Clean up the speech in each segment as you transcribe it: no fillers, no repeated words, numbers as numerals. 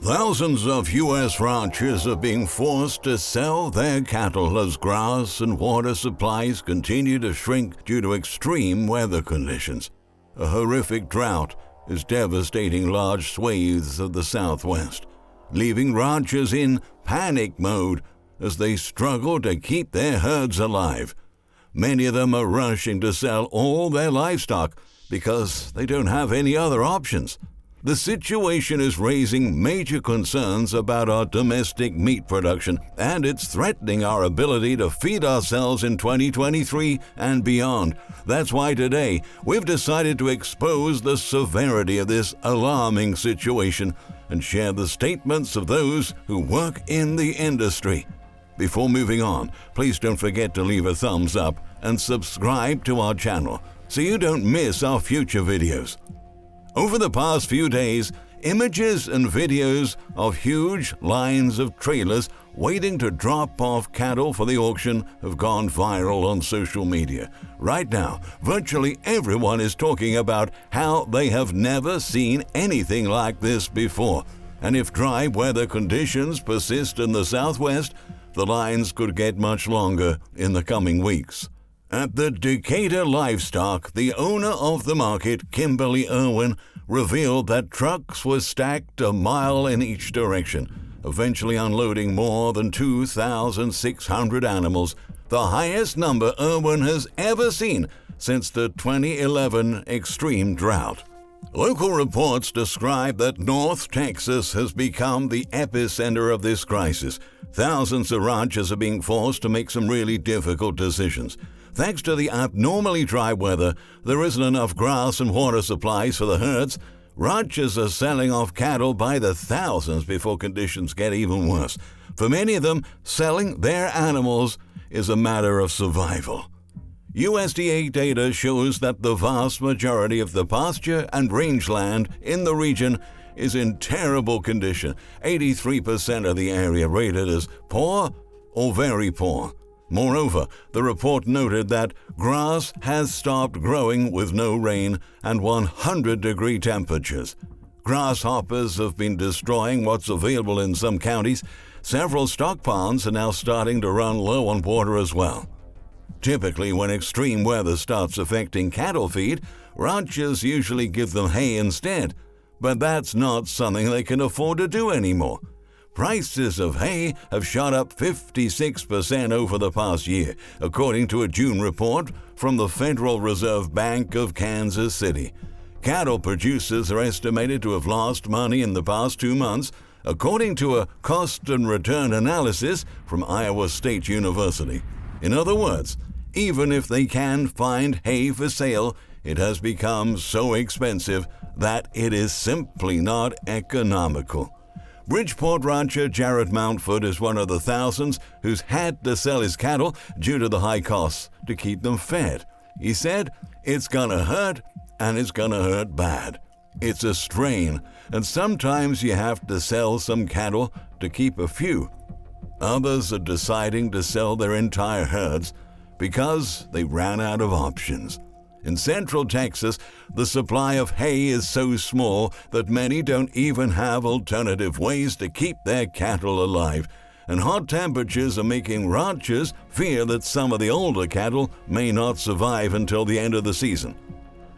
Thousands of U.S. ranchers are being forced to sell their cattle as grass and water supplies continue to shrink due to extreme weather conditions. A horrific drought is devastating large swathes of the Southwest, leaving ranchers in panic mode as they struggle to keep their herds alive. Many of them are rushing to sell all their livestock because they don't have any other options. The situation is raising major concerns about our domestic meat production, and it's threatening our ability to feed ourselves in 2023 and beyond. That's why today we've decided to expose the severity of this alarming situation and share the statements of those who work in the industry. Before moving on, please don't forget to leave a thumbs up and subscribe to our channel so you don't miss our future videos. Over the past few days, images and videos of huge lines of trailers waiting to drop off cattle for the auction have gone viral on social media. Right now, virtually everyone is talking about how they have never seen anything like this before. And if dry weather conditions persist in the Southwest, the lines could get much longer in the coming weeks. At the Decatur Livestock, the owner of the market, Kimberly Irwin, revealed that trucks were stacked a mile in each direction, eventually unloading more than 2,600 animals, the highest number Irwin has ever seen since the 2011 extreme drought. Local reports describe that North Texas has become the epicenter of this crisis. Thousands of ranchers are being forced to make some really difficult decisions. Thanks to the abnormally dry weather, there isn't enough grass and water supplies for the herds. Ranchers are selling off cattle by the thousands before conditions get even worse. For many of them, selling their animals is a matter of survival. USDA data shows that the vast majority of the pasture and rangeland in the region is in terrible condition. 83% of the area rated as poor or very poor. Moreover, the report noted that grass has stopped growing with no rain and 100-degree temperatures. Grasshoppers have been destroying what's available in some counties. Several stock ponds are now starting to run low on water as well. Typically, when extreme weather starts affecting cattle feed, ranchers usually give them hay instead, but that's not something they can afford to do anymore. Prices of hay have shot up 56% over the past year, according to a June report from the Federal Reserve Bank of Kansas City. Cattle producers are estimated to have lost money in the past 2 months, according to a cost and return analysis from Iowa State University. In other words, even if they can find hay for sale, it has become so expensive that it is simply not economical. Bridgeport rancher Jared Mountford is one of the thousands who's had to sell his cattle due to the high costs to keep them fed. He said, "It's gonna hurt, and it's gonna hurt bad. It's a strain, and sometimes you have to sell some cattle to keep a few. Others are deciding to sell their entire herds because they ran out of options." In central Texas, the supply of hay is so small that many don't even have alternative ways to keep their cattle alive, and hot temperatures are making ranchers fear that some of the older cattle may not survive until the end of the season.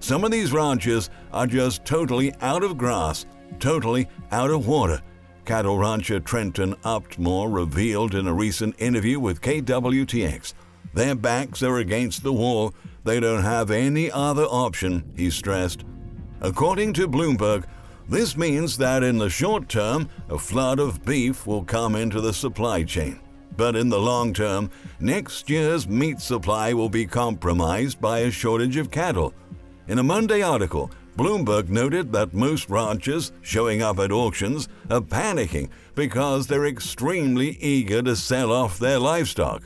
Some of these ranchers are just totally out of grass, totally out of water. Cattle rancher Trenton Uptmore revealed in a recent interview with KWTX. Their backs are against the wall. They don't have any other option, he stressed. According to Bloomberg, this means that in the short term, a flood of beef will come into the supply chain. But in the long term, next year's meat supply will be compromised by a shortage of cattle. In a Monday article, Bloomberg noted that most ranchers showing up at auctions are panicking because they're extremely eager to sell off their livestock.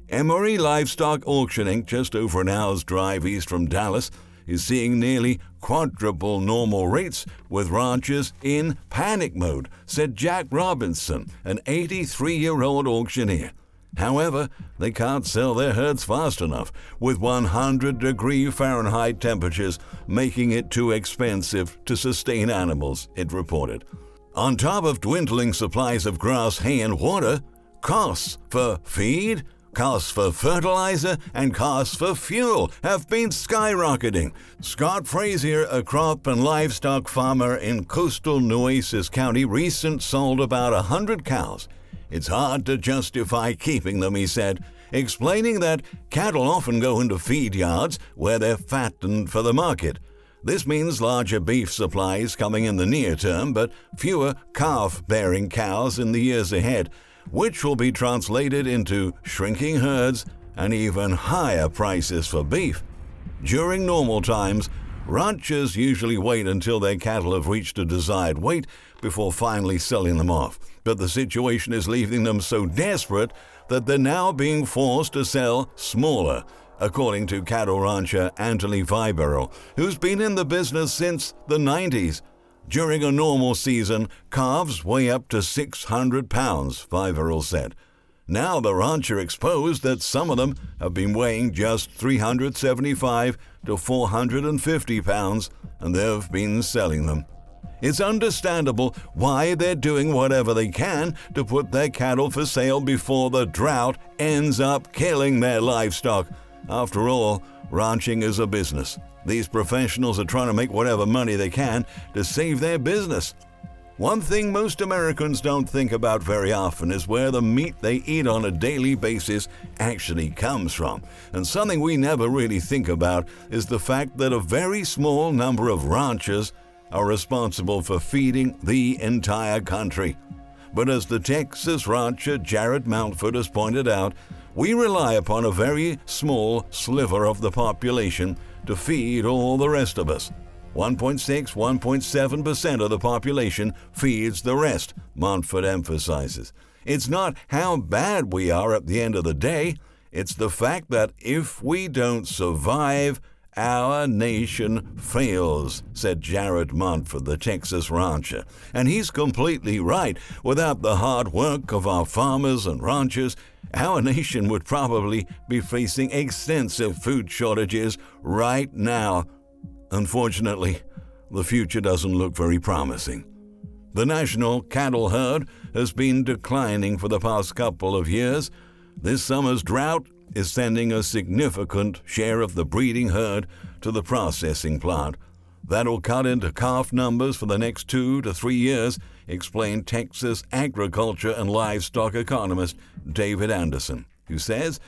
Emory Livestock Auctioning, just over an hour's drive east from Dallas, is seeing nearly quadruple normal rates, with ranchers in panic mode, said Jack Robinson, an 83-year-old auctioneer. However, they can't sell their herds fast enough, with 100-degree Fahrenheit temperatures making it too expensive to sustain animals, it reported. On top of dwindling supplies of grass, hay, and water, costs for feed, costs for fertilizer, and costs for fuel have been skyrocketing. Scott Frazier, a crop and livestock farmer in coastal Nueces County, recently sold about 100 cows. It's hard to justify keeping them, he said, explaining that cattle often go into feed yards where they're fattened for the market. This means larger beef supplies coming in the near term, but fewer calf-bearing cows in the years ahead, which will be translated into shrinking herds and even higher prices for beef. During normal times, ranchers usually wait until their cattle have reached a desired weight before finally selling them off, but the situation is leaving them so desperate that they're now being forced to sell smaller, according to cattle rancher Anthony Vibero, who's been in the business since the 90s. During a normal season, calves weigh up to 600 pounds, Vibero said. Now the rancher exposed that some of them have been weighing just 375 to 450 pounds, and they've been selling them. It's understandable why they're doing whatever they can to put their cattle for sale before the drought ends up killing their livestock. After all, ranching is a business. These professionals are trying to make whatever money they can to save their business. One thing most Americans don't think about very often is where the meat they eat on a daily basis actually comes from. And something we never really think about is the fact that a very small number of ranchers are responsible for feeding the entire country. But as the Texas rancher Jared Mountford has pointed out, we rely upon a very small sliver of the population to feed all the rest of us. 1.7% of the population feeds the rest, Mountford emphasizes. It's not how bad we are at the end of the day, it's the fact that if we don't survive, our nation fails, said Jared Mountford, the Texas rancher. And he's completely right. Without the hard work of our farmers and ranchers, our nation would probably be facing extensive food shortages right now. Unfortunately, the future doesn't look very promising. The national cattle herd has been declining for the past couple of years. This summer's drought is sending a significant share of the breeding herd to the processing plant. That'll cut into calf numbers for the next 2 to 3 years, explained Texas agriculture and livestock economist David Anderson, who says,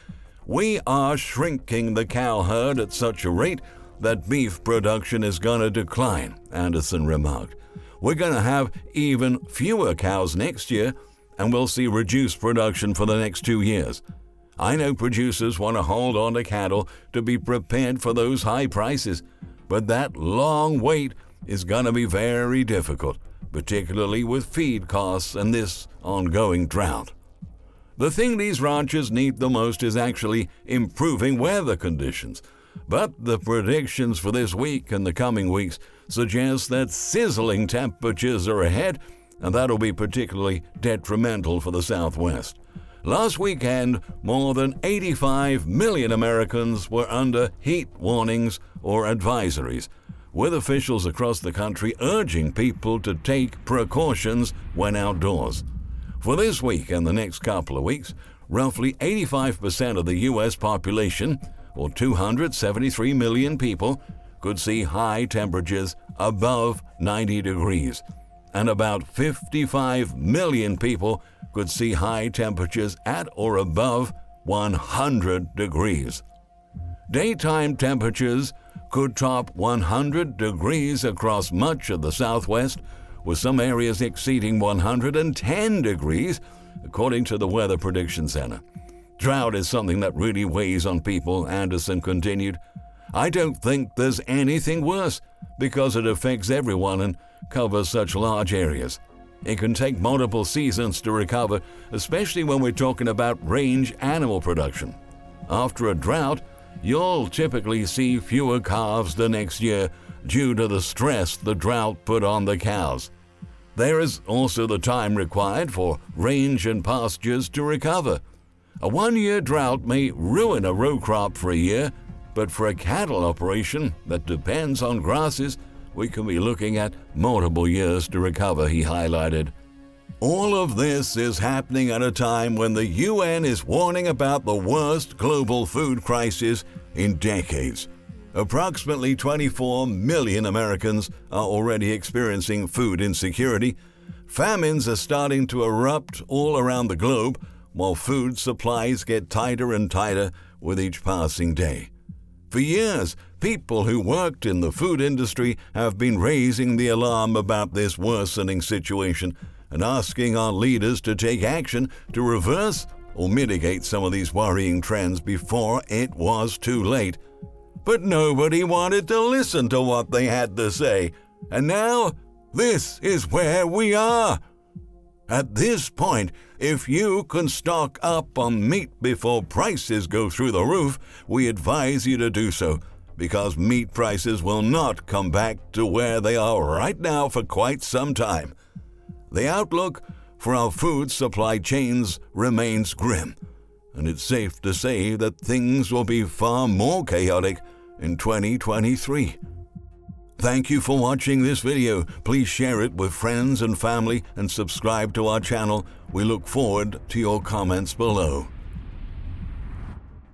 "We are shrinking the cow herd at such a rate that beef production is going to decline," Anderson remarked. "We're going to have even fewer cows next year, and we'll see reduced production for the next 2 years. I know producers want to hold on to cattle to be prepared for those high prices, but that long wait is going to be very difficult, particularly with feed costs and this ongoing drought." The thing these ranchers need the most is actually improving weather conditions, but the predictions for this week and the coming weeks suggest that sizzling temperatures are ahead, and that'll be particularly detrimental for the Southwest. Last weekend, more than 85 million Americans were under heat warnings or advisories, with officials across the country urging people to take precautions when outdoors. For this week and the next couple of weeks, roughly 85% of the U.S. population, or 273 million people, could see high temperatures above 90 degrees, and about 55 million people could see high temperatures at or above 100 degrees. Daytime temperatures could top 100 degrees across much of the Southwest, with some areas exceeding 110 degrees, according to the Weather Prediction Center. Drought is something that really weighs on people, Anderson continued. "I don't think there's anything worse because it affects everyone and covers such large areas. It can take multiple seasons to recover, especially when we're talking about range animal production. After a drought, you'll typically see fewer calves the next year due to the stress the drought put on the cows. There is also the time required for range and pastures to recover. A 1-year drought may ruin a row crop for a year, but for a cattle operation that depends on grasses, we can be looking at multiple years to recover, he highlighted. All of this is happening at a time when the UN is warning about the worst global food crisis in decades. Approximately 24 million Americans are already experiencing food insecurity. Famines are starting to erupt all around the globe, while food supplies get tighter and tighter with each passing day. For years, people who worked in the food industry have been raising the alarm about this worsening situation and asking our leaders to take action to reverse or mitigate some of these worrying trends before it was too late. But nobody wanted to listen to what they had to say, and now this is where we are. At this point, if you can stock up on meat before prices go through the roof, we advise you to do so, because meat prices will not come back to where they are right now for quite some time. The outlook for our food supply chains remains grim, and it's safe to say that things will be far more chaotic in 2023. Thank you for watching this video. Please share it with friends and family and subscribe to our channel. We look forward to your comments below.